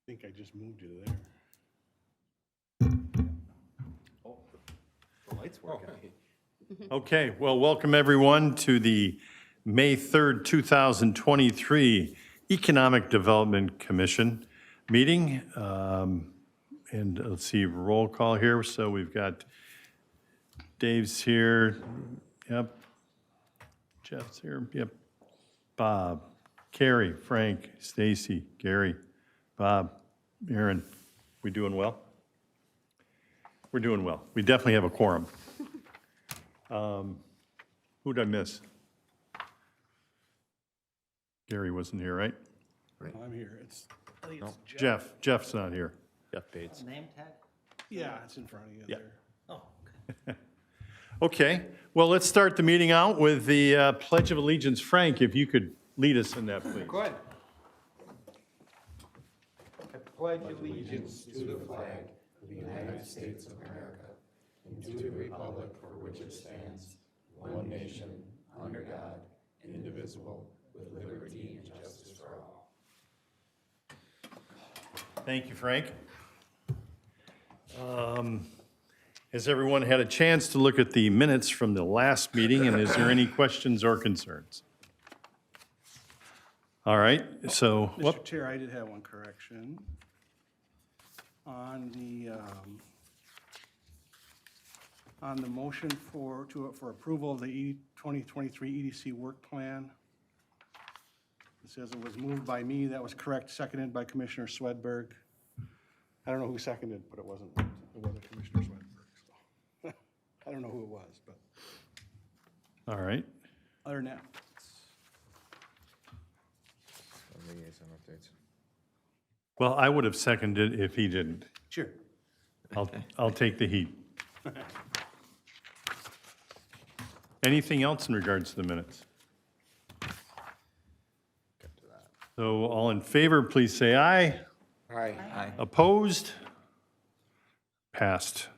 think I just moved you there. Oh, the light's working. Okay, well, welcome everyone to the May 3rd, 2023 Economic Development Commission meeting. And let's see, roll call here. So we've got Dave's here. Yep. Jeff's here. Yep. Bob, Carrie, Frank, Stacy, Gary, Bob, Aaron. We doing well? We're doing well. We definitely have a quorum. Who'd I miss? Gary wasn't here, right? Well, I'm here. I think it's Jeff. Jeff's not here. Jeff Bates. Name tag? Yeah, it's in front of you Yeah. there. Oh, okay. Okay, well, let's start the meeting out with the Pledge of Allegiance. Frank, if you could lead us in that, please. Go ahead. I pledge allegiance to the flag of the United States of America and to the republic for which it stands, one nation, under God, indivisible, with liberty and justice for all. Thank you, Frank. Has everyone had a chance to look at the minutes from the last meeting, and is there any questions or concerns? All right, so, Mr. Chair, I did have one correction. On the motion for approval of the 2023 EDC work plan, it says it was moved by me. That was correct, seconded by Commissioner Swedberg. I don't know who seconded, but it wasn't Commissioner Swedberg. So I don't know who it was, but all right, other than that, Liaison updates. well, I would have seconded if he didn't. sure. I'll take the heat. Anything else in regards to the minutes? So all in favor, please say aye. Aye. Opposed? Passed.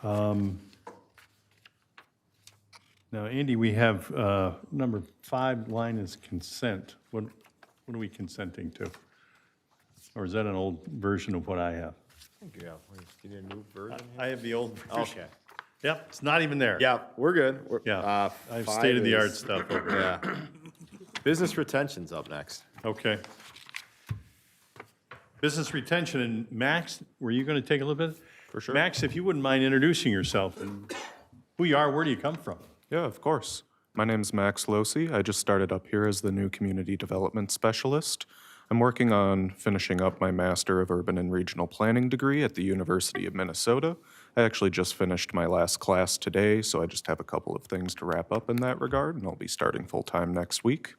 Now, Andy, we have number 5 line is consent. What are we consenting to? Or is that an old version of what I have? Yeah, you need a new version? I have the old version. Okay. Yep, it's not even there. Yeah, we're good. Yeah, I have state-of-the-art stuff over there. Yeah. Business retention's up next. Okay. Business retention, and Max, were you going to take a little bit? For sure. Max, if you wouldn't mind introducing yourself and who you are, where do you come from? Yeah, of course. My name's Max Losi. I just started up here as the new community development specialist. I'm working on finishing up my Master of Urban and Regional Planning degree at the University of Minnesota. I actually just finished my last class today, so I just have a couple of things to wrap up in that regard, and I'll be starting full-time next week.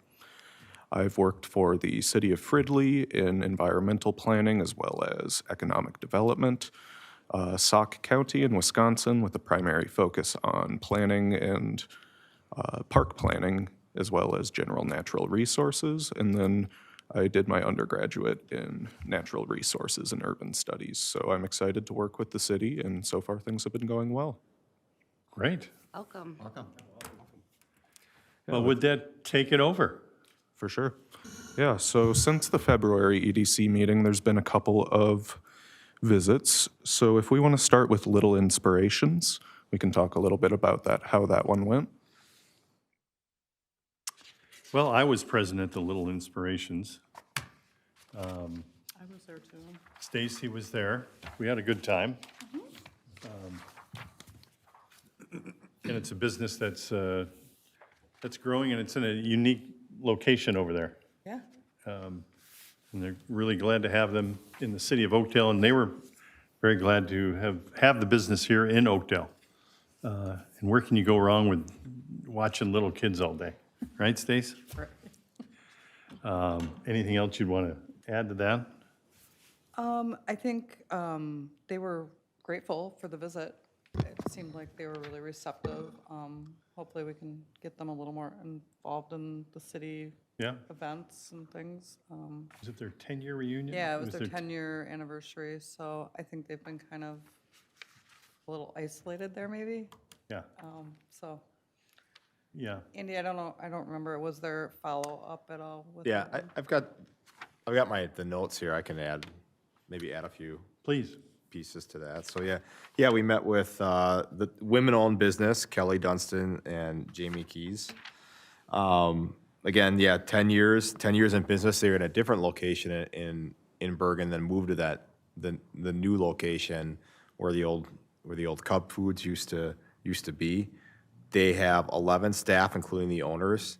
I've worked for the City of Fridley in environmental planning as well as economic development, Sauk County in Wisconsin with a primary focus on planning and park planning as well as general natural resources, and then I did my undergraduate in natural resources and urban studies. So I'm excited to work with the city, and so far things have been going well. Great. Welcome. Well, would that take it over? For sure. Yeah, so since the February EDC meeting, there's been a couple of visits. So if we want to start with Little Inspirations, we can talk a little bit about that, how that one went. Well, I was present at the Little Inspirations. I was there too. Stacy was there. We had a good time. And it's a business that's growing, and it's in a unique location over there. Yeah. And they're really glad to have them in the city of Oakdale, and they were very glad to have the business here in Oakdale. And where can you go wrong with watching little kids all day? Right, Stace? Right. Anything else you'd want to add to that? I think they were grateful for the visit. It seemed like they were really receptive. Hopefully we can get them a little more involved in the city Yeah? events and things. Is it their 10-year reunion? Yeah, it was their 10-year anniversary, so I think they've been kind of a little isolated there maybe. Yeah, So, yeah. Andy, I don't know, I don't remember, was there follow-up at all with Yeah, that one? I've got the notes here I can add maybe add a few Please. pieces to that. So yeah, we met with the women-owned business, Kelly Dunstan and Jamie Keys. Again, yeah, 10 years in business. They were in a different location in Bergen, then moved to the new location where the old Cub Foods used to be. They have 11 staff, including the owners.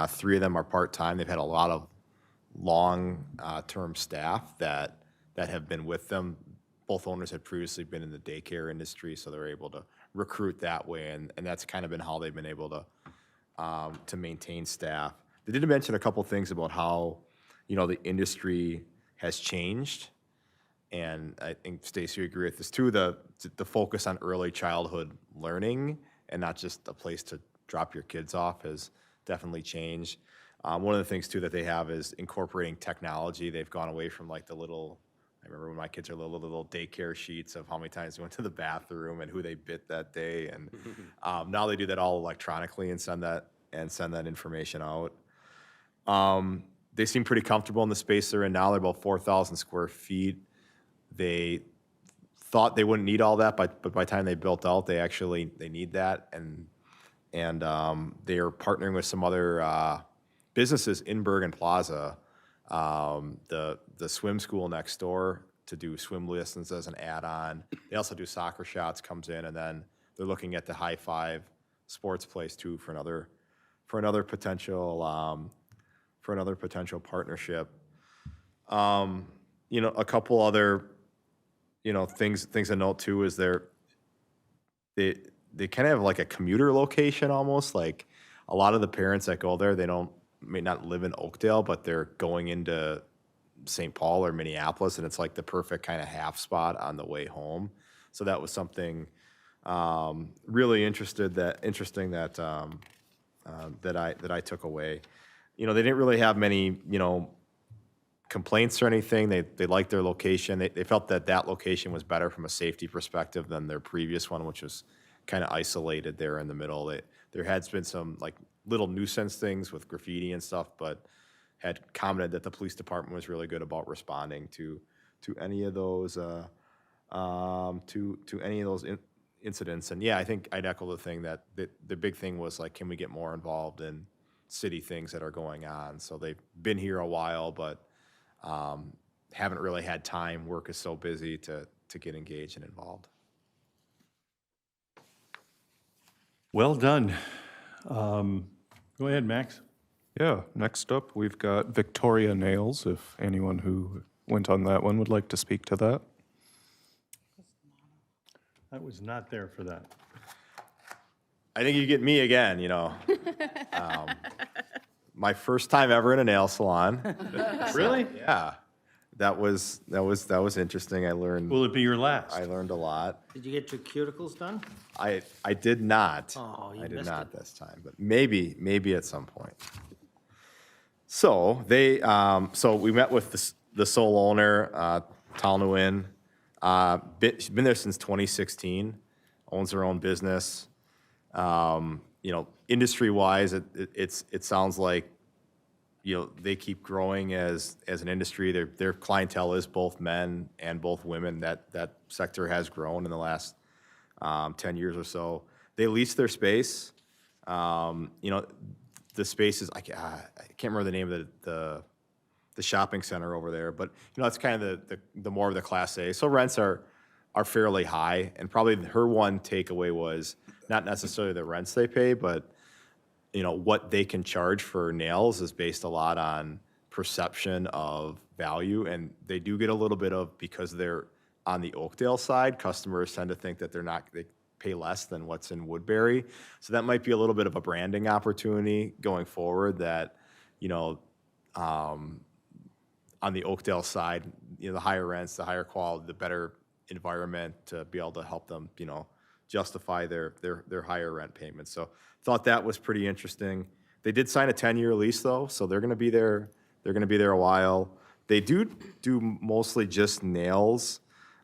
3 of them are part-time. They've had a lot of long-term staff that have been with them. Both owners had previously been in the daycare industry, so they're able to recruit that way, and that's kind of been how they've been able to maintain staff. They did mention a couple things about how, the industry has changed, and I think Stacy would agree with this too. The focus on early childhood learning and not just a place to drop your kids off has definitely changed. One of the things too that they have is incorporating technology. They've gone away from like I remember when my kids were little daycare sheets of how many times they went to the bathroom and who they bit that day, and now they do that all electronically and send that information out. They seem pretty comfortable in the space they're in now. They're about 4,000 square feet. They thought they wouldn't need all that, but by the time they built out, they need that, and they are partnering with some other businesses in Bergen Plaza. The swim school next door to do swim lessons as an add-on. They also do soccer shots, comes in, and then they're looking at the High Five sports place too for another potential partnership. A couple other things to note too is they kind of have like a commuter location almost. Like a lot of the parents that go there, may not live in Oakdale, but they're going into St. Paul or Minneapolis, and it's like the perfect kind of half spot on the way home. So that was something really interesting that I took away. They didn't really have many complaints or anything. They liked their location. They felt that location was better from a safety perspective than their previous one, which was kind of isolated there in the middle. There had been some like little nuisance things with graffiti and stuff, but had commented that the police department was really good about responding to any of those incidents. And yeah, I think I'd echo the thing that the big thing was like, can we get more involved in city things that are going on? So they've been here a while, but haven't really had time. Work is so busy to get engaged and involved. Well done. Go ahead, Max. Yeah, next up, we've got Victoria Nails, if anyone who went on that one would like to speak to that. I was not there for that. I think you get me again, my first time ever in a nail salon. Really? Yeah, that was interesting. I learned Will it be your last? a lot. Did you get your cuticles done? I did not. Oh, you I did missed not it. this time, but maybe at some point. So so we met with the sole owner, Tal Nguyen. She's been there since 2016. Owns her own business. Industry-wise, it sounds like they keep growing as an industry. Their clientele is both men and both women. That sector has grown in the last 10 years or so. They lease their space. The space is I can't remember the name of the shopping center over there, but it's kind of the more of the Class A. So rents are fairly high, and probably her one takeaway was not necessarily the rents they pay, but what they can charge for nails is based a lot on perception of value, and they do get a little bit of, because they're on the Oakdale side, customers tend to think that they pay less than what's in Woodbury. So that might be a little bit of a branding opportunity going forward that, on the Oakdale side, the higher rents, the higher quality, the better environment to be able to help them, justify their higher rent payments. So thought that was pretty interesting. They did sign a 10-year lease though, so they're going to be there. They're going to be there a while. They do mostly just nails.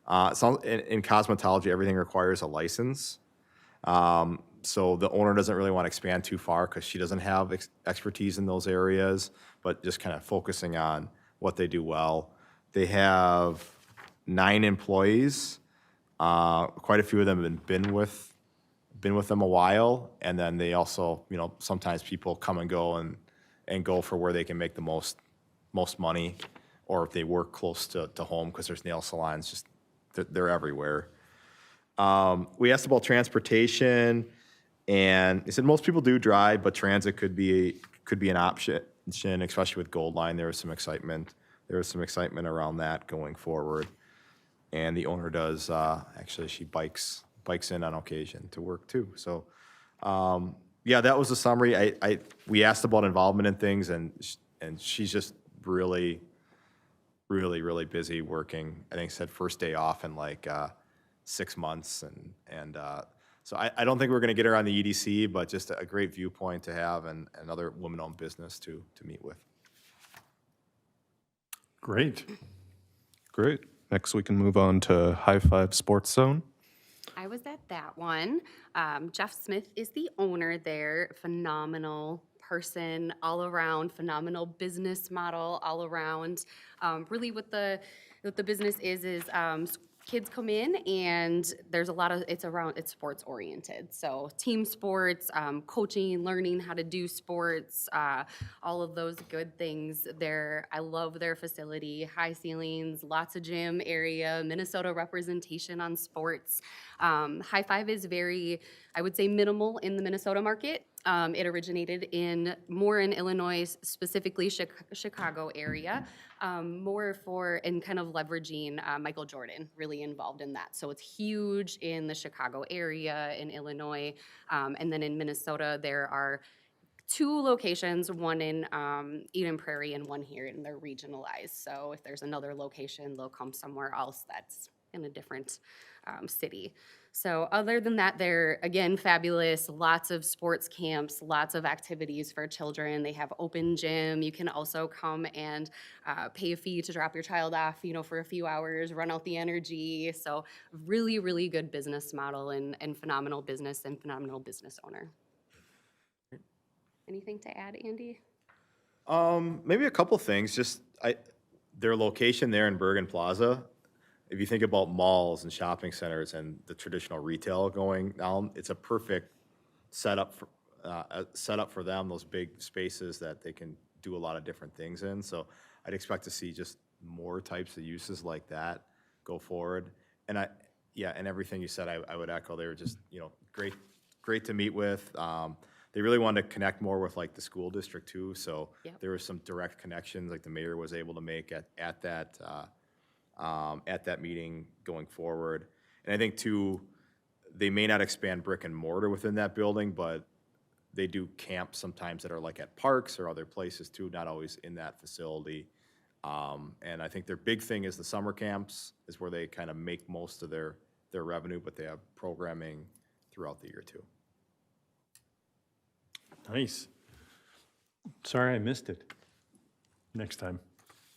In cosmetology, everything requires a license. So the owner doesn't really want to expand too far because she doesn't have expertise in those areas, but just kind of focusing on what they do well. They have 9 employees. Quite a few of them have been with them a while, and then they also, you know, sometimes people come and go and go for where they can make the most money, or if they work close to home, because there's nail salons, just they're everywhere. We asked about transportation, and they said most people do drive, but transit could be an option, especially with Gold Line. There was some excitement around that going forward. And the owner does, actually, she bikes in on occasion to work too. So, yeah, that was the summary. We asked about involvement in things, and she's just really busy working. I think said first day off in like 6 months, and so I don't think we're going to get her on the EDC, but just a great viewpoint to have, and another woman-owned business to meet with. Great. Great. Next, we can move on to High Five Sports Zone. I was at that one. Jeff Smith is the owner there. Phenomenal person all around, phenomenal business model all around. Really what the business is kids come in, and there's a lot of, it's sports oriented. So team sports, coaching, learning how to do sports, all of those good things there. I love their facility, high ceilings, lots of gym area, Minnesota representation on sports. High Five is very, I would say, minimal in the Minnesota market. It originated more in Illinois, specifically Chicago area, more and kind of leveraging Michael Jordan, really involved in that. So it's huge in the Chicago area, in Illinois, and then in Minnesota there are 2 locations, one in Eden Prairie and one here, and they're regionalized. So if there's another location, they'll come somewhere else that's in a different city. So other than that, they're, again, fabulous. Lots of sports camps, lots of activities for children. They have open gym. You can also come and pay a fee to drop your child off, you know, for a few hours, run out the energy. So really, really good business model, and phenomenal business and phenomenal business owner. Anything to add, Andy? Maybe a couple things. Just their location there in Bergen Plaza. If you think about malls and shopping centers and the traditional retail going down, it's a perfect setup for them. Those big spaces that they can do a lot of different things in. So I'd expect to see just more types of uses like that go forward. And and everything you said, I would echo. They were just, you know, great to meet with. They really wanted to connect more with like the school district too. So there was some direct connections like the mayor was able to make at that meeting going forward. And I think too, they may not expand brick and mortar within that building, but they do camps sometimes that are like at parks or other places too, not always in that facility. And I think their big thing is the summer camps is where they kind of make most of their revenue, but they have programming throughout the year too. Nice. Sorry I missed it. Next time.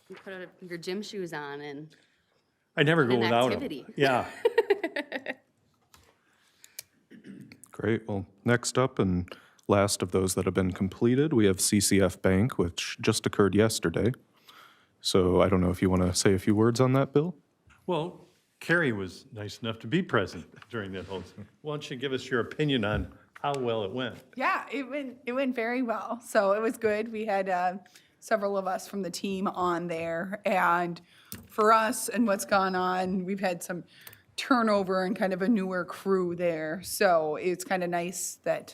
You put your gym shoes on and I never go an without activity. them. Yeah. Great. Well, next up and last of those that have been completed, we have CCF Bank, which just occurred yesterday. So I don't know if you want to say a few words on that, Bill? Well, Carrie was nice enough to be present during that whole thing. Why don't you give us your opinion on how well it went? Yeah, it went very well. So it was good. We had several of us from the team on there, and for us and what's gone on, we've had some turnover and kind of a newer crew there. So it's kind of nice that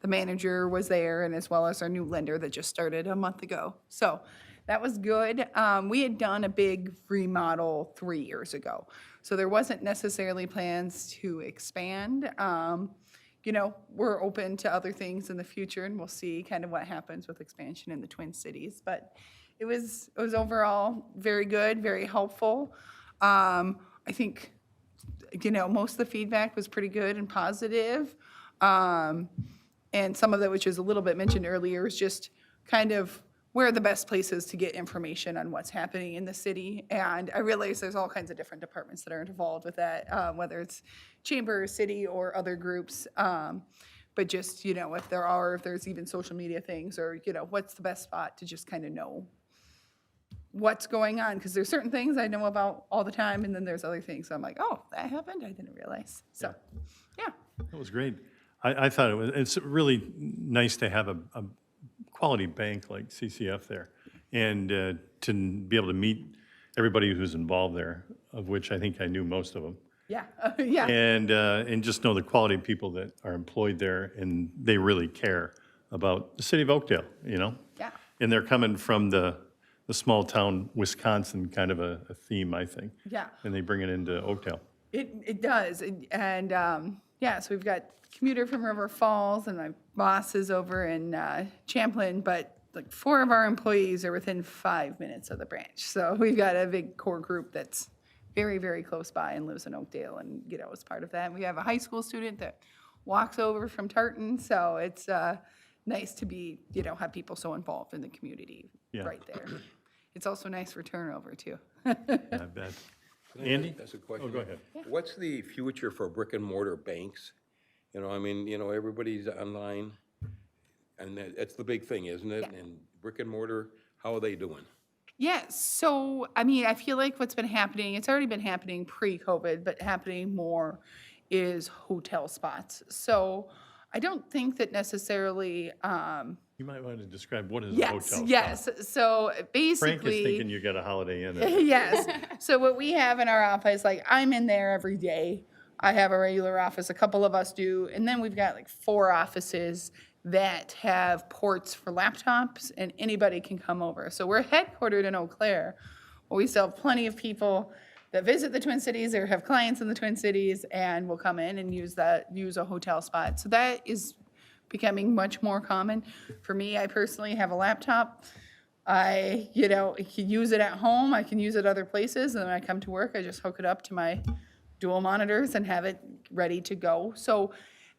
the manager was there, and as well as our new lender that just started a month ago. So that was good. We had done a big remodel 3 years ago, so there wasn't necessarily plans to expand. You know, we're open to other things in the future, and we'll see kind of what happens with expansion in the Twin Cities. But it was overall very good, very helpful. I think, you know, most of the feedback was pretty good and positive. And some of that, which was a little bit mentioned earlier, is just kind of where are the best places to get information on what's happening in the city. And I realize there's all kinds of different departments that are involved with that, whether it's chamber, city, or other groups. But just, you know, if there's even social media things, or, you know, what's the best spot to just kind of know what's going on, because there's certain things I know about all the time, and then there's other things I'm like, oh, that happened, I didn't realize. So, yeah. That was great. I thought it's really nice to have a quality bank like CCF there, and to be able to meet everybody who's involved there, of which I think I knew most of them. Yeah, yeah. And just know the quality of people that are employed there, and they really care about the city of Oakdale, you know? Yeah. And they're coming from the small town Wisconsin kind of a theme, I think. Yeah. And they bring it into Oakdale. It does, and yeah, so we've got commuter from River Falls, and my boss is over in Champlin, but like 4 of our employees are within 5 minutes of the branch. So we've got a big core group that's very, very close by and lives in Oakdale, and, you know, as part of that. We have a high school student that walks over from Tartan, so it's nice to be, you know, have people so involved in the community Yeah. right there. It's also nice for turnover, too. I bet. Andy? That's a question. Oh, go ahead. What's the future for brick and mortar banks? You know, I mean, you know, everybody's online, and that's the big thing, isn't it? Yeah. And brick and mortar, how are they doing? Yeah, so, I mean, I feel like what's been happening, it's already been happening pre-COVID, but happening more is hotel spots. So I don't think that necessarily, You might want to describe what is a yes, hotel. yes. So Frank is basically, thinking you got a Holiday Inn. in. yes. So what we have in our office, like I'm in there every day. I have a regular office, a couple of us do, and then we've got like 4 offices that have ports for laptops, and anybody can come over. So we're headquartered in Eau Claire, but we still have plenty of people that visit the Twin Cities or have clients in the Twin Cities and will come in and use a hotel spot. So that is becoming much more common. For me, I personally have a laptop. I can use it at home, I can use it other places, and when I come to work, I just hook it up to my dual monitors and have it ready to go. So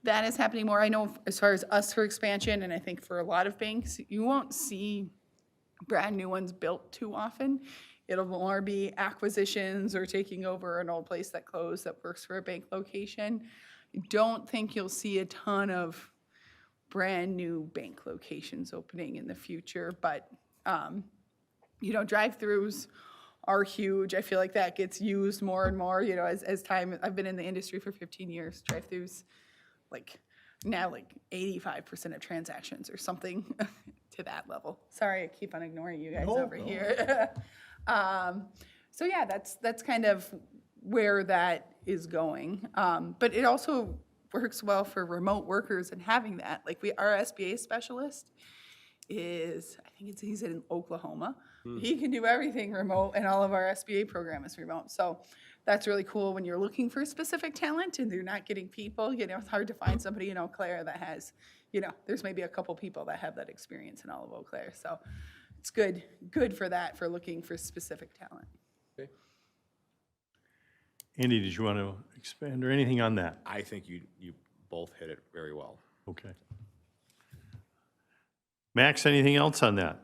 that is happening more. I know as far as us for expansion, and I think for a lot of banks, you won't see brand new ones built too often. It'll more be acquisitions or taking over an old place that closed that works for a bank location. I don't think you'll see a ton of brand new bank locations opening in the future, but drive-throughs are huge. I feel like that gets used more and more, as time, I've been in the industry for 15 years, drive-throughs, now 85% of transactions or something to that level. Sorry, I keep on ignoring you guys over here. So yeah, that's kind of where that is going. But it also works well for remote workers and having that. Our SBA specialist he's in Oklahoma. He can do everything remote, and all of our SBA program is remote. So that's really cool when you're looking for specific talent and you're not getting people. It's hard to find somebody in Eau Claire that has, there's maybe a couple people that have that experience in all of Eau Claire. So it's good for that, for looking for specific talent. Okay. Andy, did you want to expand or anything on that? I think you both hit it very well. Okay. Max, anything else on that?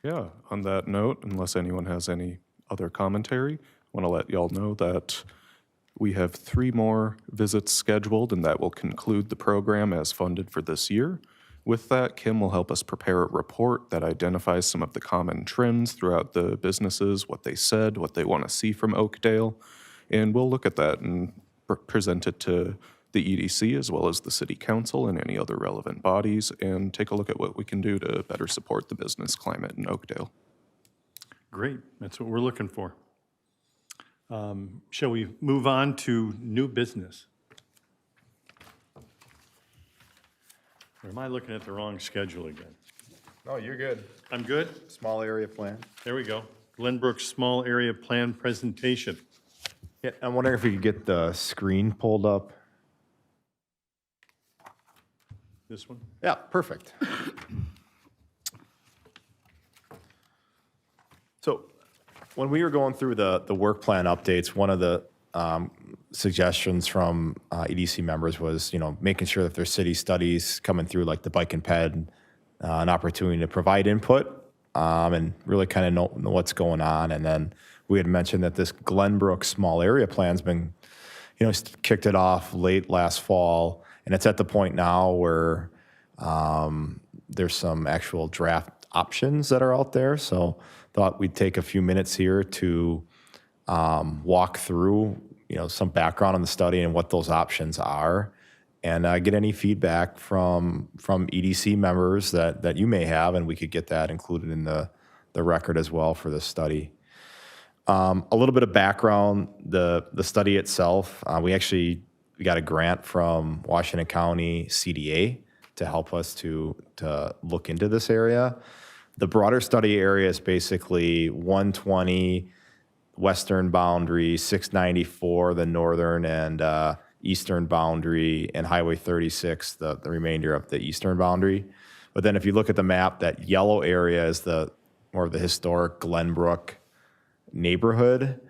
Yeah, on that note, unless anyone has any other commentary, I want to let y'all know that we have 3 more visits scheduled, and that will conclude the program as funded for this year. With that, Kim will help us prepare a report that identifies some of the common trends throughout the businesses, what they said, what they want to see from Oakdale, and we'll look at that and present it to the EDC as well as the City Council and any other relevant bodies, and take a look at what we can do to better support the business climate in Oakdale. Great, that's what we're looking for. Shall we move on to new business? Or am I looking at the wrong schedule again? No, you're good. I'm good? Small area plan. There we go. Glenbrook Small Area Plan Presentation. Yeah, I'm wondering if we could get the screen pulled up. This one? Yeah, perfect. So when we were going through the work plan updates, one of the suggestions from EDC members was, making sure that there's city studies coming through, like the bike and ped, an opportunity to provide input and really kind of know what's going on. And then we had mentioned that this Glenbrook small area plan's been, kicked it off late last fall. And it's at the point now where there's some actual draft options that are out there. So thought we'd take a few minutes here to walk through, some background on the study and what those options are, and get any feedback from EDC members that you may have, and we could get that included in the record as well for this study. A little bit of background, the study itself, we got a grant from Washington County CDA to help us to look into this area. The broader study area is basically 120 western boundary, 694 the northern and eastern boundary, and Highway 36 the remainder of the eastern boundary. But then if you look at the map, that yellow area is more of the historic Glenbrook neighborhood,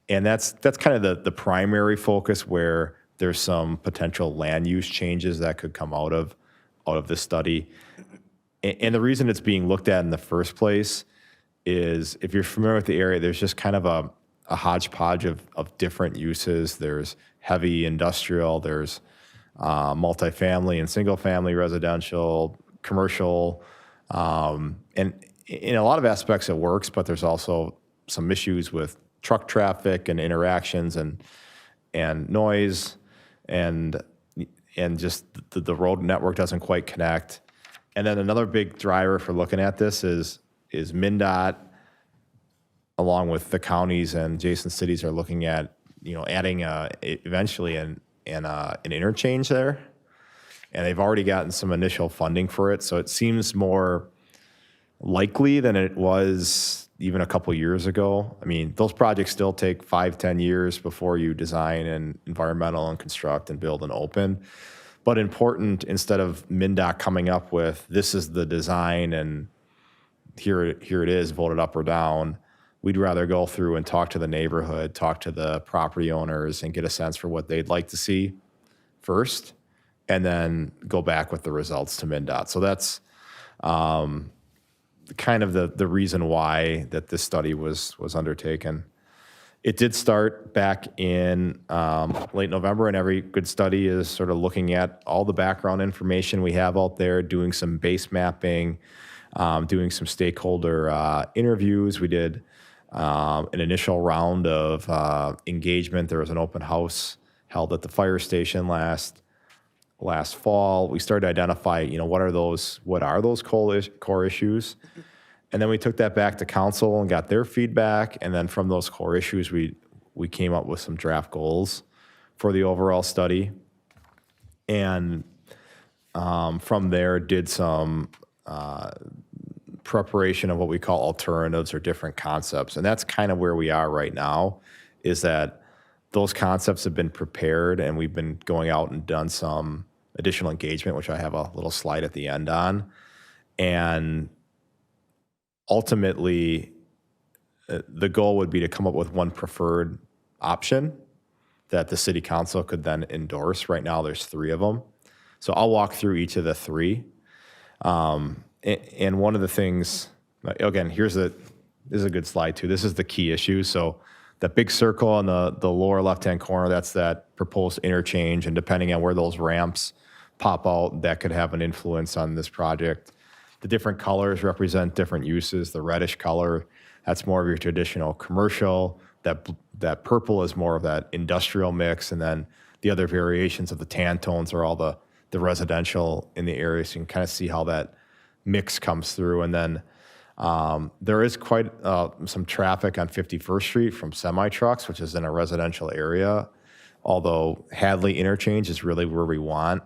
and that's kind of the primary focus where there's some potential land use changes that could come out of this study. And the reason it's being looked at in the first place is, if you're familiar with the area, there's just kind of a hodgepodge of different uses. There's heavy industrial, there's multifamily and single-family residential, commercial, and in a lot of aspects it works, but there's also some issues with truck traffic and interactions and noise, and just the road network doesn't quite connect. And then another big driver for looking at this is MnDOT, along with the counties and adjacent cities, are looking at adding eventually an interchange there, and they've already gotten some initial funding for it. So it seems more likely than it was even a couple years ago. I mean, those projects still take 5-10 years before you design and environmental and construct and build and open. But important, instead of MnDOT coming up with, this is the design and here it is, voted up or down, we'd rather go through and talk to the neighborhood, talk to the property owners, and get a sense for what they'd like to see first, and then go back with the results to MnDOT. So that's kind of the reason why that this study was undertaken. It did start back in late November, and every good study is sort of looking at all the background information we have out there, doing some base mapping, doing some stakeholder interviews. We did an initial round of engagement. There was an open house held at the fire station last fall. We started to identify, what are those core issues? And then we took that back to council and got their feedback. And then from those core issues, we came up with some draft goals for the overall study. And from there, did some preparation of what we call alternatives or different concepts. And that's kind of where we are right now, is that those concepts have been prepared, and we've been going out and done some additional engagement, which I have a little slide at the end on. And ultimately, the goal would be to come up with one preferred option that the city council could then endorse. Right now, there's 3 of them. So I'll walk through each of the 3. And one of the things, again, this is a good slide too. This is the key issue. So that big circle in the lower left-hand corner, that's that proposed interchange. And depending on where those ramps pop out, that could have an influence on this project. The different colors represent different uses. The reddish color, that's more of your traditional commercial. That purple is more of that industrial mix. And then the other variations of the tan tones are all the residential in the area. So you can kind of see how that mix comes through. And then there is quite some traffic on 51st Street from semi-trucks, which is in a residential area. Although Hadley Interchange is really where we want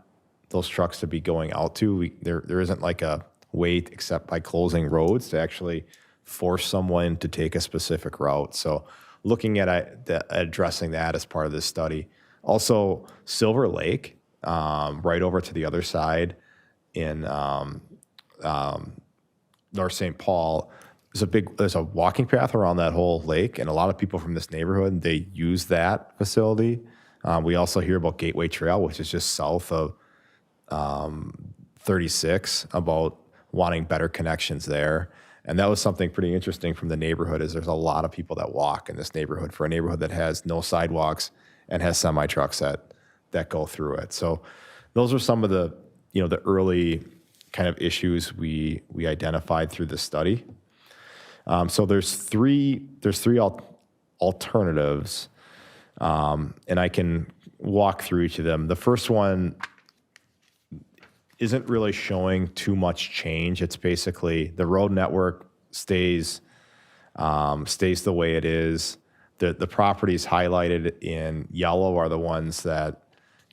those trucks to be going out to. There isn't like a way, except by closing roads, to actually force someone to take a specific route. So looking at addressing that as part of this study. Also, Silver Lake, right over to the other side in North St. Paul, there's a walking path around that whole lake, and a lot of people from this neighborhood, they use that facility. We also hear about Gateway Trail, which is just south of 36, about wanting better connections there. And that was something pretty interesting from the neighborhood, is there's a lot of people that walk in this neighborhood, for a neighborhood that has no sidewalks and has semi-trucks that go through it. So those are some of the, the early kind of issues we identified through the study. So there's three alternatives, and I can walk through each of them. The first one isn't really showing too much change. It's basically the road network stays the way it is. The properties highlighted in yellow are the ones that,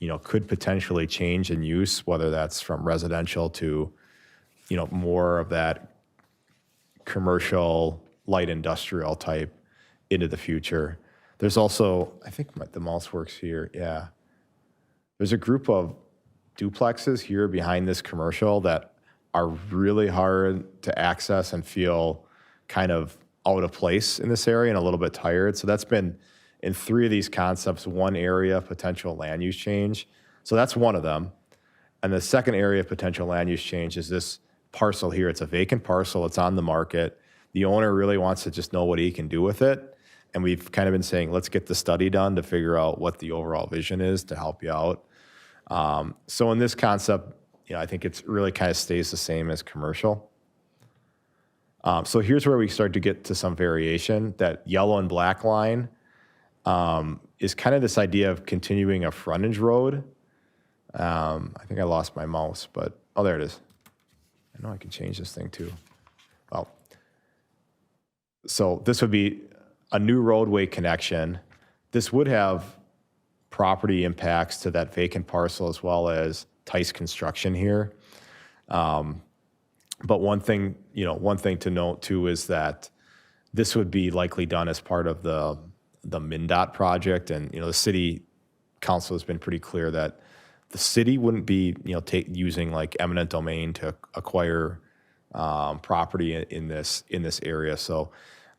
you know, could potentially change in use, whether that's from residential to, you know, more of that commercial, light industrial type into the future. There's also, I think the mouse works here, yeah. There's a group of duplexes here behind this commercial that are really hard to access and feel kind of out of place in this area and a little bit tired. So that's been, in three of these concepts, one area of potential land use change. So that's one of them. And the second area of potential land use change is this parcel here. It's a vacant parcel. It's on the market. The owner really wants to just know what he can do with it. And we've kind of been saying, let's get the study done to figure out what the overall vision is to help you out. So in this concept, you know, I think it's really kind of stays the same as commercial. So here's where we start to get to some variation. That yellow and black line is kind of this idea of continuing a frontage road. I think I lost my mouse, but, oh, there it is. I know I can change this thing too. Well, so this would be a new roadway connection. This would have property impacts to that vacant parcel as well as Tice construction here. But one thing to note too is that this would be likely done as part of the MnDOT project, and you know the city council has been pretty clear that the city wouldn't be using like eminent domain to acquire property in this area. So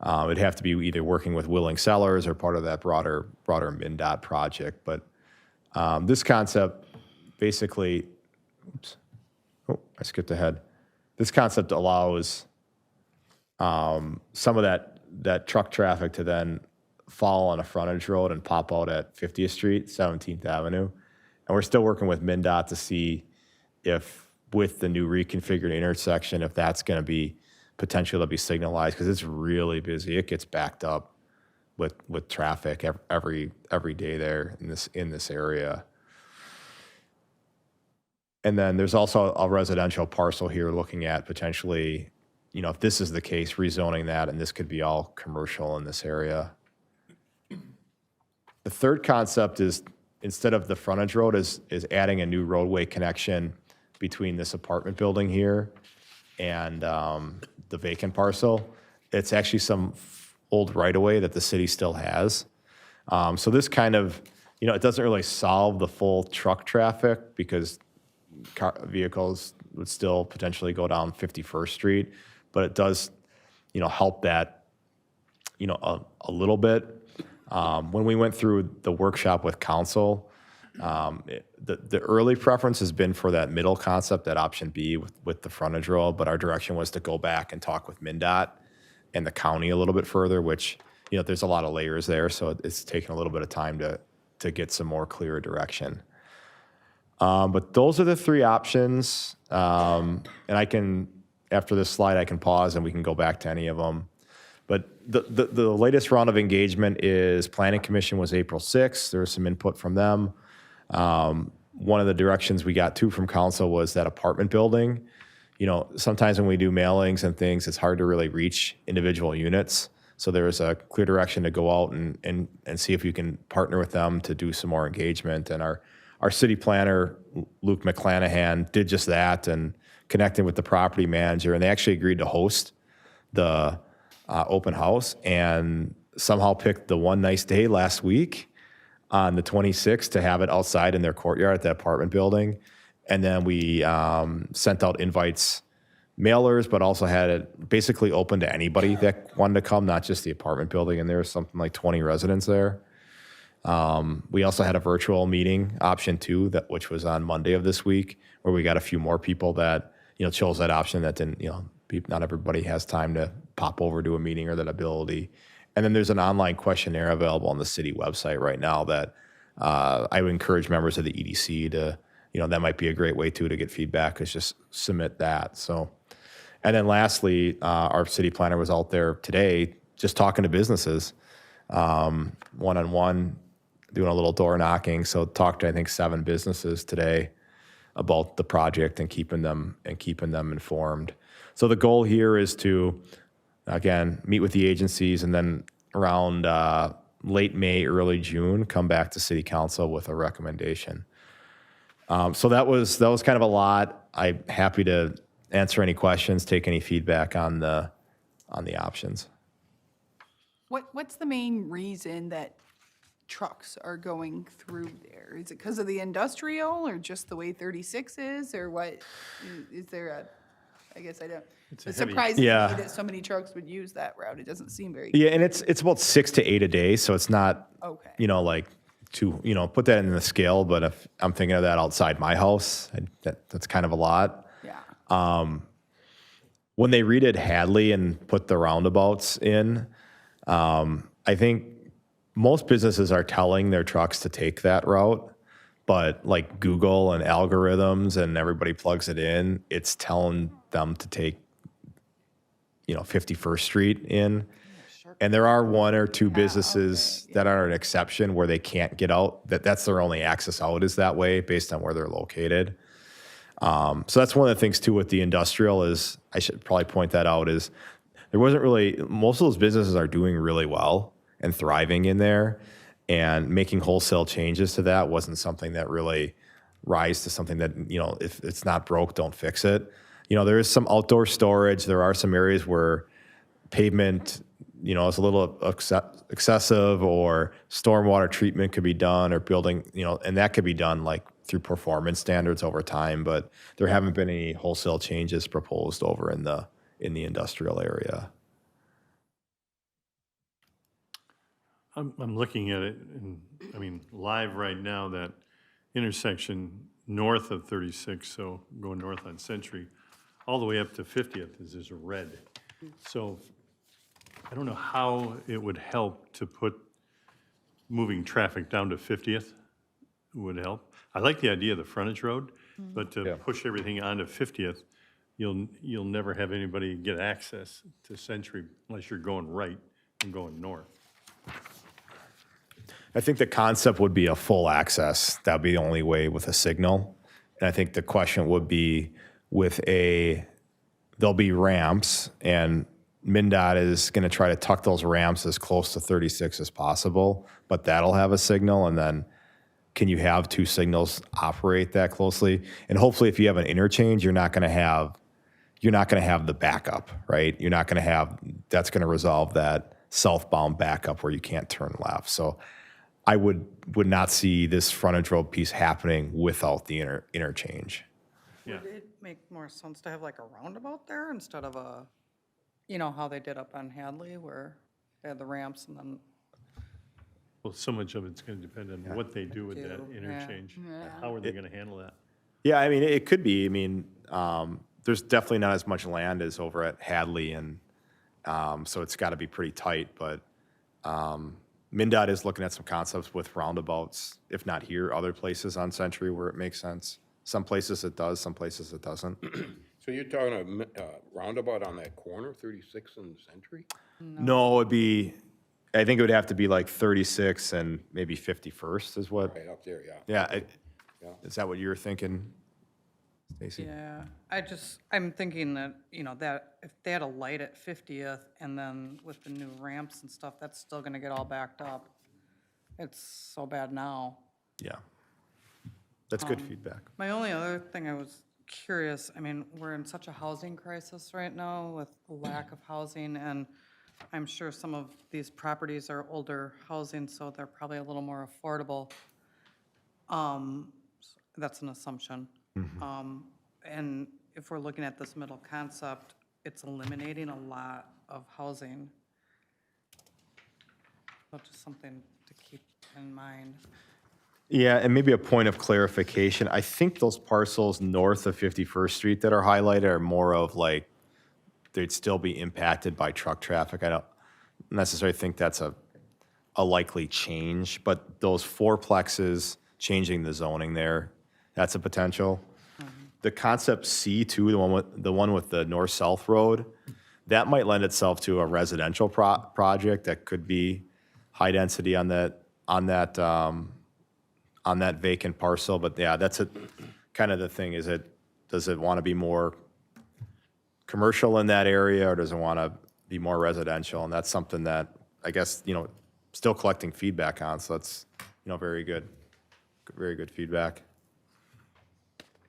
it'd have to be either working with willing sellers or part of that broader MnDOT project. But this concept basically, oops, oh, I skipped ahead. This concept allows some of that truck traffic to then fall on a frontage road and pop out at 50th Street, 17th Avenue. And we're still working with MnDOT to see if, with the new reconfigured intersection, if that's going to be potential to be signalized, because it's really busy. It gets backed up with traffic every day there in this area. And then there's also a residential parcel here looking at potentially, if this is the case, rezoning that, and this could be all commercial in this area. The third concept is, instead of the frontage road, is adding a new roadway connection between this apartment building here and the vacant parcel. It's actually some old right-of-way that the city still has. So this kind of, it doesn't really solve the full truck traffic because vehicles would still potentially go down 51st Street, but it does, help that, a little bit. When we went through the workshop with council, the early preference has been for that middle concept, that option B with the frontage road, but our direction was to go back and talk with MnDOT and the county a little bit further, which, there's a lot of layers there, so it's taken a little bit of time to get some more clear direction. But those are the three options, and I can, after this slide, I can pause and we can go back to any of them. But the latest round of engagement is Planning Commission was April 6th. There was some input from them. One of the directions we got too from council was that apartment building. Sometimes when we do mailings and things, it's hard to really reach individual units. So there was a clear direction to go out and see if you can partner with them to do some more engagement. And our city planner, Luke McClanahan, did just that and connected with the property manager, and they actually agreed to host the open house and somehow picked the one nice day last week on the 26th to have it outside in their courtyard at the apartment building. And then we sent out invites, mailers, but also had it basically open to anybody that wanted to come, not just the apartment building. And there was something like 20 residents there. We also had a virtual meeting, option 2, which was on Monday of this week, where we got a few more people that, chose that option that didn't, not everybody has time to pop over to a meeting or that ability. And then there's an online questionnaire available on the city website right now that I would encourage members of the EDC to that might be a great way too to get feedback, is just submit that. So, and then lastly, our city planner was out there today just talking to businesses, one-on-one, doing a little door knocking. So talked to, I think, 7 businesses today about the project and keeping them informed. So the goal here is to, again, meet with the agencies and then around late May, early June, come back to city council with a recommendation. So that was kind of a lot. I'm happy to answer any questions, take any feedback on the options. What's the main reason that trucks are going through there? Is it because of the industrial or just the way 36 is, or what? Is there I guess I don't. It heavy- surprises me Yeah. that so many trucks would use that route. It doesn't seem very. Yeah, and it's about 6 to 8 a day, so it's not, Okay. like to, put that in the scale, but if I'm thinking of that outside my house, that's kind of a lot. Yeah. When they redid Hadley and put the roundabouts in, I think most businesses are telling their trucks to take that route, but like Google and algorithms and everybody plugs it in, it's telling them to take, 51st Street in. And there are 1 or 2 businesses that are an exception where they can't get out. That's their only access out is that way based on where they're located. So that's one of the things too with the industrial is, I should probably point that out, is there wasn't really, most of those businesses are doing really well and thriving in there, and making wholesale changes to that wasn't something that really rise to something that, if it's not broke, don't fix it. There is some outdoor storage. There are some areas where pavement, is a little excessive, or stormwater treatment could be done, or building, and that could be done like through performance standards over time, but there haven't been any wholesale changes proposed over in the industrial area. I'm looking at it, and I mean, live right now, that intersection north of 36, so going north on Century, all the way up to 50th is red. So I don't know how it would help to put moving traffic down to 50th would help. I like the idea of the frontage road, but to push everything onto 50th, you'll never have anybody get access to Century unless you're going right and going north. I think the concept would be a full access. That'd be the only way with a signal. And I think the question would be there'll be ramps, and MnDOT is going to try to tuck those ramps as close to 36 as possible, but that'll have a signal. And then can you have 2 signals operate that closely? And hopefully if you have an interchange, you're not going to have the backup, right? You're not going to have, that's going to resolve that southbound backup where you can't turn left. So I would not see this frontage road piece happening without the interchange. Yeah. Would it make more sense to have like a roundabout there instead of how they did up on Hadley where they had the ramps and then, Well, so much of it's going to depend on what they do with that Yeah. interchange. How are they going to handle that? Yeah, I mean, it could be. I mean, there's definitely not as much land as over at Hadley, and so it's got to be pretty tight. But MnDOT is looking at some concepts with roundabouts, if not here, other places on Century where it makes sense. Some places it does, some places it doesn't. So you're talking a roundabout on that corner, 36 and Century? No, I think it would have to be like 36 and maybe 51st is what. Right up there, yeah. Yeah, Yeah. is that what you were thinking, Stacy? yeah. I'm thinking that, that if they had a light at 50th and then with the new ramps and stuff, that's still gonna get all backed up. It's so bad now. Yeah. That's good feedback. My only other thing I was curious, I mean, we're in such a housing crisis right now with the lack of housing, and I'm sure some of these properties are older housing, so they're probably a little more affordable. That's an assumption. And if we're looking at this middle concept, it's eliminating a lot of housing. So just something to keep in mind. Yeah, and maybe a point of clarification. I think those parcels north of 51st Street that are highlighted are more of like, they'd still be impacted by truck traffic. I don't necessarily think that's a likely change, but those fourplexes, changing the zoning there, That's a potential. The concept C too, the one with the north-south road, that might lend itself to a residential project that could be high density on that vacant parcel. But yeah, that's kind of the thing, does it want to be more commercial in that area, or does it want to be more residential? And that's something that I guess, still collecting feedback on. So that's, very good feedback.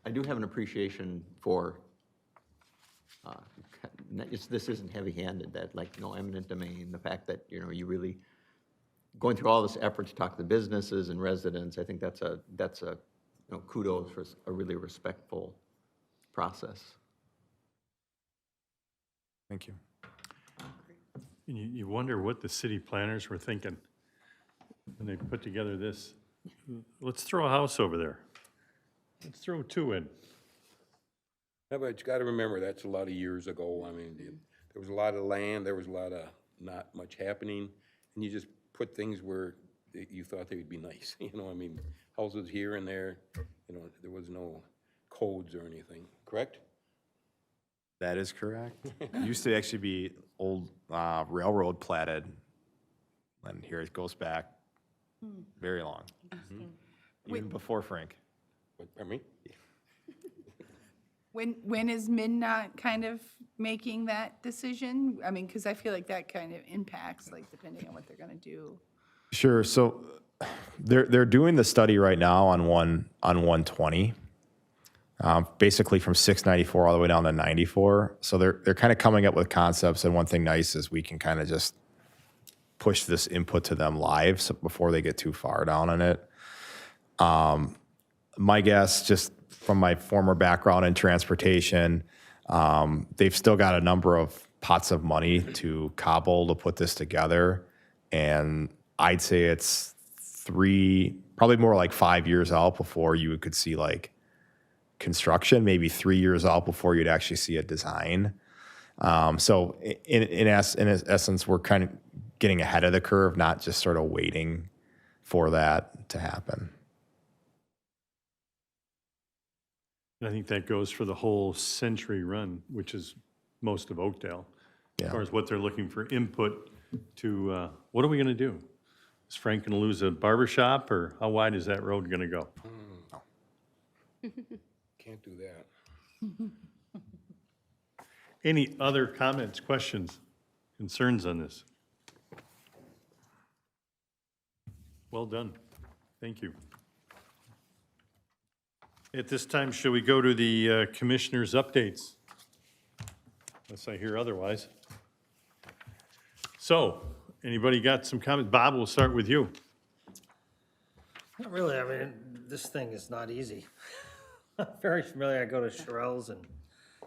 I do have an appreciation for, this isn't heavy-handed, that eminent domain, the fact that, you really, going through all this effort to talk to the businesses and residents, I think that's a kudos for a really respectful process. Thank you. You wonder what the city planners were thinking when they put together this. Let's throw a house over there. Let's throw 2 in. Yeah, but you got to remember, that's a lot of years ago. I mean, there was a lot of land, there was a lot of not much happening, and you just put things where you thought they would be nice. I mean, houses here and there, there was no codes or anything, correct? That is correct. It used to actually be old railroad platted, and here it goes back very long, even before Frank. But, pardon me? When is MnDOT kind of making that decision? I mean, because I feel like that kind of impacts, depending on what they're going to do. Sure. So they're doing the study right now on 120, basically from 694 all the way down to 94. So they're kind of coming up with concepts. And one thing nice is we can kind of just push this input to them live before they get too far down on it. My guess, just from my former background in transportation, they've still got a number of pots of money to cobble to put this together. And I'd say it's probably more like 5 years out before you could see construction, maybe 3 years out before you'd actually see a design. So in essence, we're kind of getting ahead of the curve, not just sort of waiting for that to happen. And I think that goes for the whole Century Run, which is most of Oakdale. Yeah. As far as what they're looking for input to, what are we going to do? Is Frank going to lose a barber shop, or how wide is that road going to go? Can't do that. Any other comments, questions, concerns on this? Well done. Thank you. At this time, shall we go to the commissioners' updates? Unless I hear otherwise. So, anybody got some comments? Bob, we'll start with you. Not really. I mean, this thing is not easy. Very familiar. I go to Shirelles and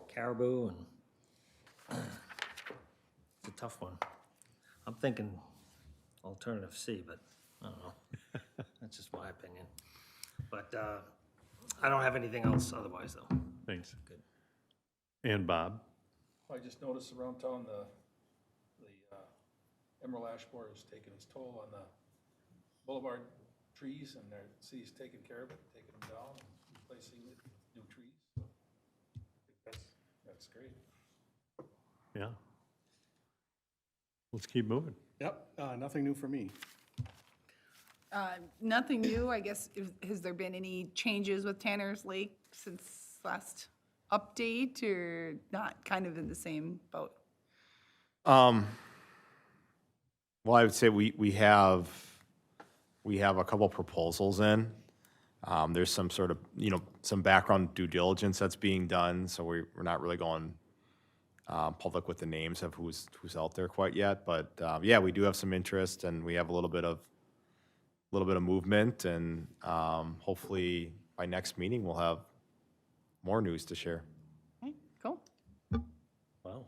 Caribou, and it's a tough one. I'm thinking alternative C, but I don't know. That's just my opinion. But I don't have anything else otherwise, though. Thanks. Good. And Bob? I just noticed around town, the emerald ash borer is taking its toll on the boulevard trees, and the city's taking care of it, taking them down, and replacing it with new trees. So I think that's great. Yeah. Let's keep moving. Yep, nothing new for me. Nothing new, I guess. Has there been any changes with Tanner's Lake since last update, or not, kind of in the same boat? Well, I would say we have a couple proposals in. There's some sort of, some background due diligence that's being done, so we're not really going public with the names of who's out there quite yet. But yeah, we do have some interest, and we have a little bit of movement, and hopefully by next meeting we'll have more news to share. Okay, cool. Wow.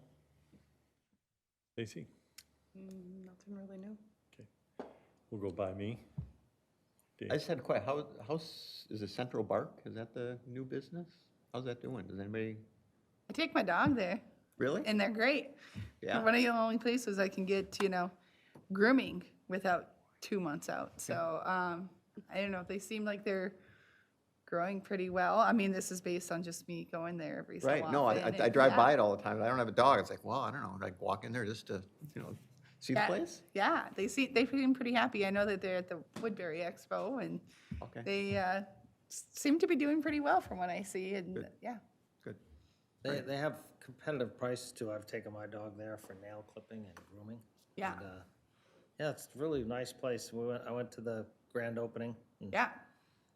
Stacy? Nothing really new. Okay. We'll go by me. I just had a question. How is it Central Bark? Is that the new business? How's that doing? Does anybody, I take my dog there, really? and they're great. Yeah. One of the only places I can get, grooming without 2 months out. So I don't know, they seem like they're growing pretty well. I mean, this is based on just me going there every so often. Right, no, I and drive yeah. by it all the time, but I don't have a dog. It's like, well, I don't know, like walk in there just to, see the Yeah, place? Yeah, they seem pretty happy. I know that they're at the Woodbury Expo, and Okay. they seem to be doing pretty well from what I see, and yeah. Good. They have competitive prices too. I've taken my dog there for nail clipping and grooming. Yeah. And, yeah, it's a really nice place. I went to the grand opening. Yeah,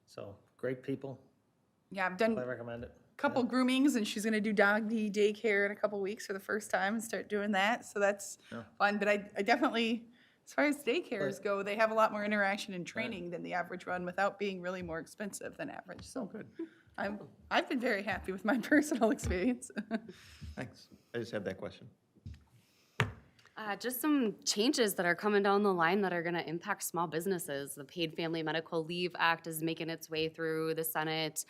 So, great people. yeah, I've done I recommend it. couple groomings, and she's gonna do doggy daycare in a couple weeks for the first time and start doing that. So that's fun. But I definitely, as far as daycares go, they have a lot more interaction and training than the average one without being really more expensive than average. So good. I've been very happy with my personal experience. Thanks. I just had that question. Just some changes that are coming down the line that are going to impact small businesses. The Paid Family Medical Leave Act is making its way through the Senate.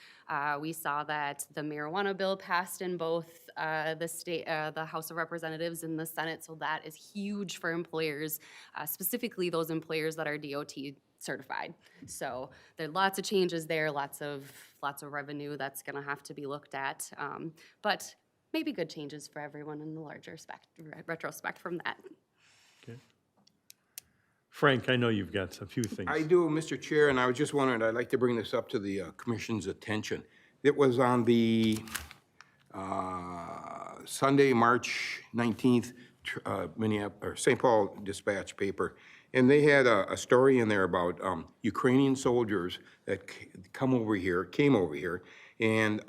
We saw that the marijuana bill passed in both the House of Representatives and the Senate, so that is huge for employers, specifically those employers that are DOT certified. So there are lots of changes there, lots of revenue that's going to have to be looked at, but maybe good changes for everyone in the larger retrospect from that. Frank, I know you've got a few things. I do, Mr. Chair, and I was just wondering, I'd like to bring this up to the commission's attention. It was on the Sunday, March 19th, St. Paul Dispatch paper, and they had a story in there about Ukrainian soldiers that came over here, and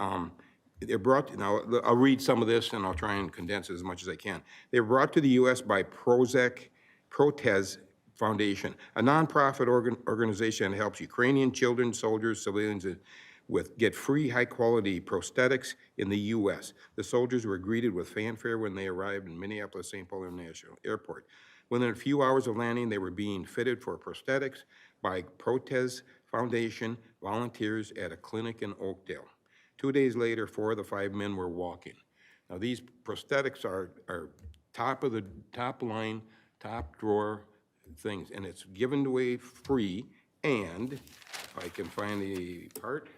they're brought, now I'll read some of this and I'll try and condense it as much as I can. They were brought to the U.S. by Protez Foundation, a nonprofit organization that helps Ukrainian children, soldiers, civilians get free, high-quality prosthetics in the U.S. The soldiers were greeted with fanfare when they arrived in Minneapolis-St. Paul International Airport. Within a few hours of landing, they were being fitted for prosthetics by Protez Foundation volunteers at a clinic in Oakdale. 2 days later, 4 of the 5 men were walking. Now, these prosthetics are top line, top drawer things, and it's given away free. And if I can find the part,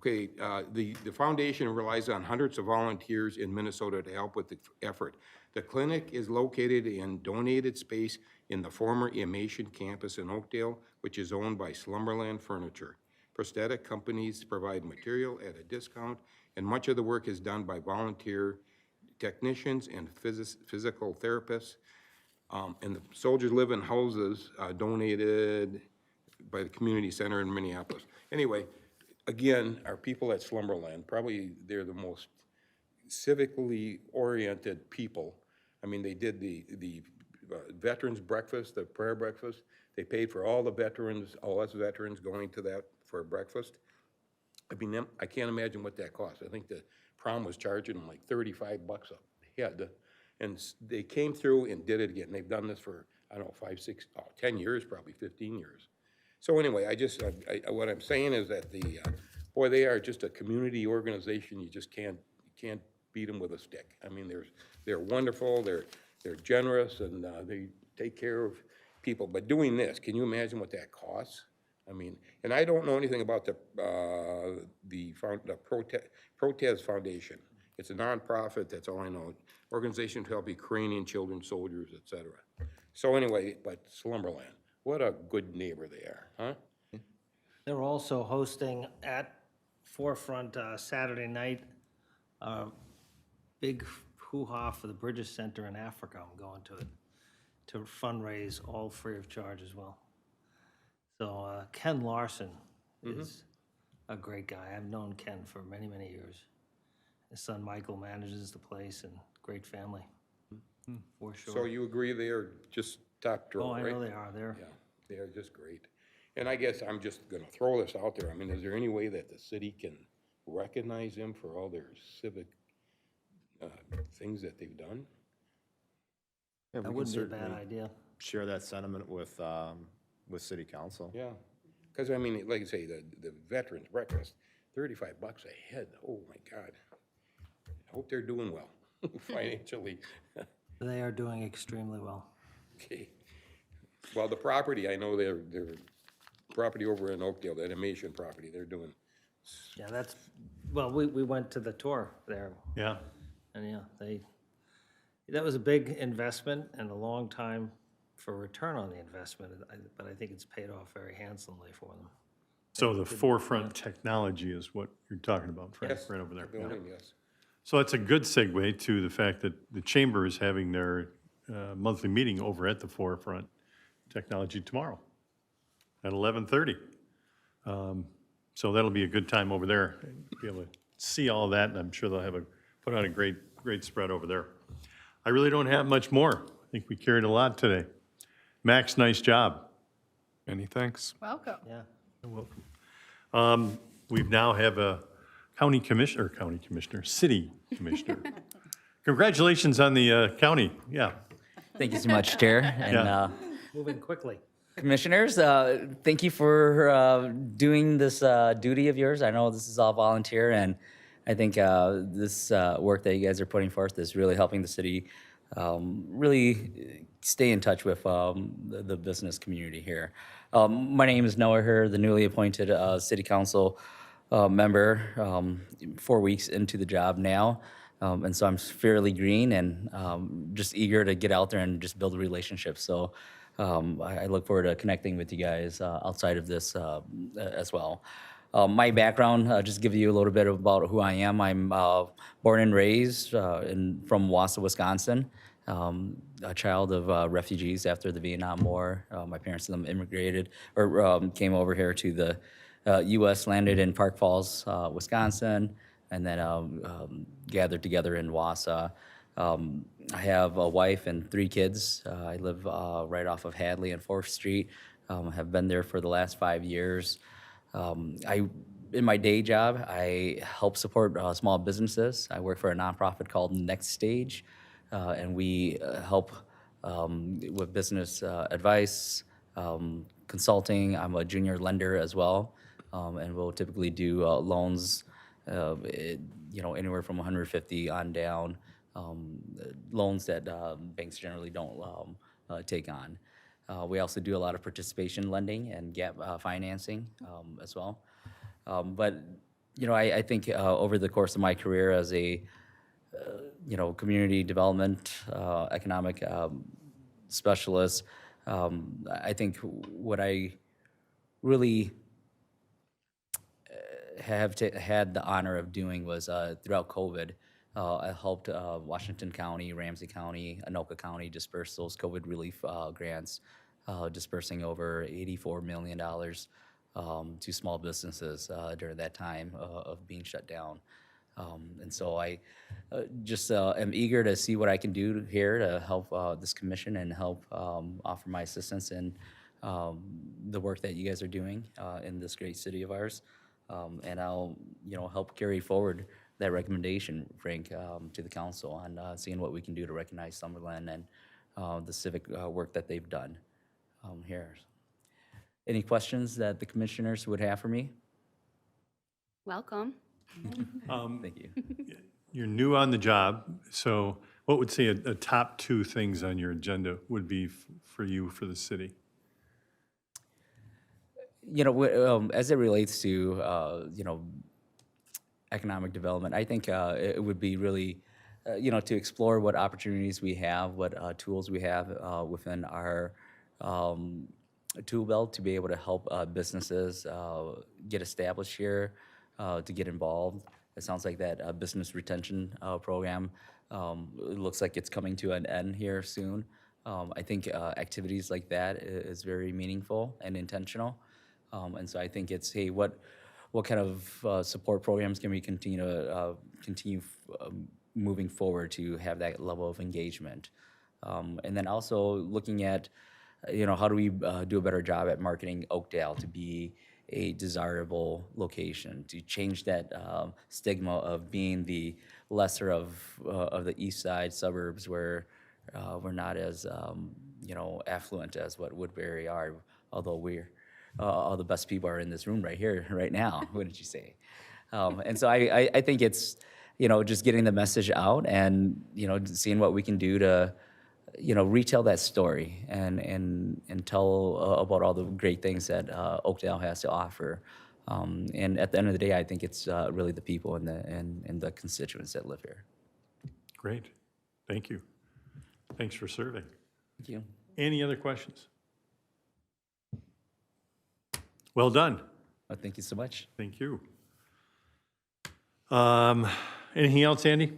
the foundation relies on hundreds of volunteers in Minnesota to help with the effort. The clinic is located in donated space in the former Emation campus in Oakdale, which is owned by Slumberland Furniture. Prosthetic companies provide material at a discount, and much of the work is done by volunteer technicians and physical therapists. And the soldiers live in houses donated by the community center in Minneapolis. Anyway, again, our people at Slumberland, probably they're the most civically oriented people. I mean, they did the veterans breakfast, the prayer breakfast. They paid for all the veterans, all us veterans going to that for breakfast. I mean, I can't imagine what that cost. I think the prom was charging them like $35 a head. And they came through and did it again. They've done this for, I don't know, 5, 6, 10 years, probably 15 years. So anyway, what I'm saying is that boy, they are just a community organization. You just can't beat them with a stick. I mean, they're wonderful, they're generous, and they take care of people. But doing this, can you imagine what that costs? I mean, and I don't know anything about the Protez Foundation. It's a nonprofit, that's all I know. Organization to help Ukrainian children, soldiers, et cetera. So anyway, but Slumberland, what a good neighbor they are, huh? They're also hosting at Forefront Saturday night, big hoo-ha for the Bridges Center in Africa. I'm going to it to fundraise all free of charge as well. So Ken Larson is a great guy. I've known Ken for many, many years. His son Michael manages the place, and great family, for sure. So you agree they are just top drawer, Oh, I right? know they are. They're Yeah, they are just great. And I guess I'm just gonna throw this out there. I mean, is there any way that the city can recognize them for all their civic things that they've done? Yeah, that we can wouldn't be a bad certainly idea. share that sentiment with city council. Yeah, because I mean, like I say, the veterans breakfast, $35 a head. Oh my God. I hope they're doing well financially. They are doing extremely well. Okay. Well, the property, I know they're property over in Oakdale, that animation property, they're doing, Yeah, that's, well, we went to the tour there, Yeah, and yeah, that was a big investment and a long time for return on the investment, but I think it's paid off very handsomely for them. so the forefront technology is what you're talking about, Frank, yes, right over there. the Yeah. building, yes. So that's a good segue to the fact that the chamber is having their monthly meeting over at the Forefront Technology tomorrow at 11:30. So that'll be a good time over there, be able to see all that, and I'm sure they'll have put on a great spread over there. I really don't have much more. I think we carried a lot today. Max, nice job. Many thanks. Welcome. Yeah. We now have a city commissioner. Congratulations on the county, yeah. Thank you so much, Chair. And Yeah. Moving quickly. Commissioners, thank you for doing this duty of yours. I know this is all volunteer, and I think this work that you guys are putting forth is really helping the city really stay in touch with the business community here. My name is Noah Herr, the newly appointed city council member, 4 weeks into the job now. And so I'm fairly green and just eager to get out there and just build a relationship. So I look forward to connecting with you guys outside of this as well. My background, just give you a little bit about who I am. I'm born and raised from Wausau, Wisconsin, a child of refugees after the Vietnam War. My parents immigrated or came over here to the U.S., landed in Park Falls, Wisconsin, and then gathered together in Wausau. I have a wife and 3 kids. I live right off of Hadley and 4th Street. Have been there for the last 5 years. In my day job, I help support small businesses. I work for a nonprofit called Next Stage, and we help with business advice, consulting. I'm a junior lender as well, and we'll typically do loans, anywhere from 150 on down, loans that banks generally don't take on. We also do a lot of participation lending and gap financing as well. But I think over the course of my career as a community development economic specialist, I think what I really had the honor of doing was throughout COVID, I helped Washington County, Ramsey County, Anoka County disperse those COVID relief grants, dispersing over $84 million to small businesses during that time of being shut down. And so I just am eager to see what I can do here to help this commission and help offer my assistance in the work that you guys are doing in this great city of ours. And I'll, help carry forward that recommendation, Frank, to the council on seeing what we can do to recognize Summerlin and the civic work that they've done here. Any questions that the commissioners would have for me? Welcome. Thank you. You're new on the job, so what would say a top 2 things on your agenda would be for you for the city? As it relates to, economic development, I think it would be really, to explore what opportunities we have, what tools we have within our tool belt to be able to help businesses get established here, to get involved. It sounds like that business retention program, it looks like it's coming to an end here soon. I think activities like that is very meaningful and intentional. And so I think it's, hey, what kind of support programs can we continue moving forward to have that level of engagement? And then also looking at, how do we do a better job at marketing Oakdale to be a desirable location, to change that stigma of being the lesser of the east side suburbs where we're not as, affluent as what Woodbury are, although all the best people are in this room right here, right now, wouldn't you say? And so I think it's, just getting the message out and, seeing what we can do to, retell that story and tell about all the great things that Oakdale has to offer. And at the end of the day, I think it's really the people and the constituents that live here. Great. Thank you. Thanks for serving. Thank you. Any other questions? Well done. Well, thank you so much. Thank you. Anything else, Andy?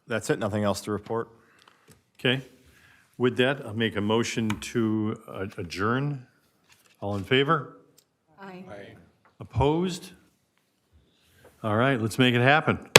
That's it, nothing else to report. Okay. With that, I'll make a motion to adjourn. All in favor? Aye. Opposed? All right, let's make it happen.